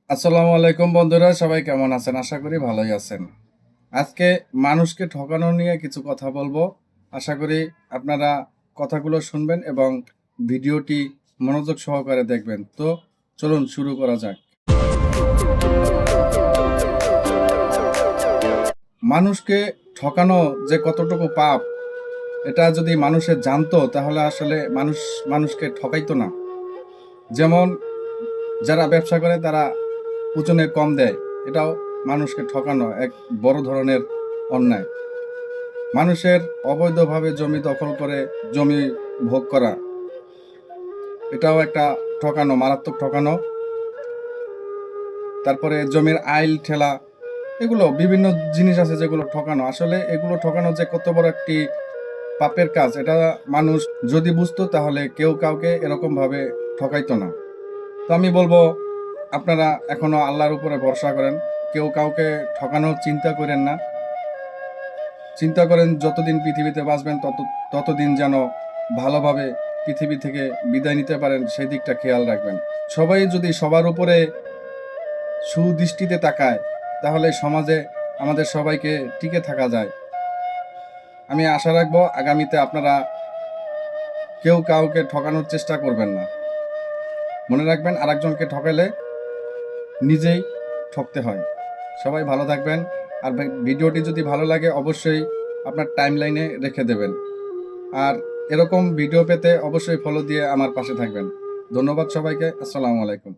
আসসালামু আলাইকুম বন্ধুরা, সবাই কেমন আছেন? আশা করি ভালোই আছেন। আজকে মানুষকে ঠকানো নিয়ে কিছু কথা বলবো। আশা করি আপনারা কথাগুলো শুনবেন এবং ভিডিওটি মনোযোগ সহকারে দেখবেন। তো চলুন শুরু করা যাক। মানুষকে ঠকানো যে কতটুকু পাপ, এটা যদি মানুষে জানতো তাহলে আসলে মানুষকে ঠকাইতো না। যেমন যারা ব্যবসা করে তারা ওজনে কম দেয়, এটাও মানুষকে ঠকানো এক বড় ধরনের অন্যায়। মানুষের অবৈধভাবে জমি দখল করে জমি ভোগ করা, এটাও একটা ঠকানো, মারাত্মক ঠকানো। তারপরে জমির আইল ঠেলা, এগুলো বিভিন্ন জিনিস আছে যেগুলো ঠকানো। আসলে এগুলো ঠকানো যে কত বড় একটি পাপের কাজ, এটা মানুষ যদি বুঝতো তাহলে কেউ কাউকে এরকম ভাবে ঠকাইতো না। তো আমি বলবো, আপনারা এখনো আল্লাহর উপরে ভরসা করেন, কেউ কাউকে ঠকানোর চিন্তা করেন না। চিন্তা করেন যতদিন পৃথিবীতে বাঁচবেন ততদিন যেন ভালোভাবে পৃথিবী থেকে বিদায় নিতে পারেন, সেই দিকটা খেয়াল রাখবেন। সবাই যদি সবার উপরে সুদৃষ্টিতে তাকায় তাহলে সমাজে আমাদের সবাইকে টিকে থাকা যায়। আমি আশা রাখবো আগামীতে আপনারা কেউ কাউকে ঠকানোর চেষ্টা করবেন না। মনে রাখবেন, আরেকজনকে ঠকালে নিজেই ঠকতে হয়। সবাই ভালো থাকবেন। আর ভিডিওটি যদি ভালো লাগে অবশ্যই আপনার টাইমলাইনে রেখে দেবেন। আর এরকম ভিডিও পেতে অবশ্যই ফলো দিয়ে আমার পাশে থাকবেন। ধন্যবাদ সবাইকে। আসসালামু আলাইকুম।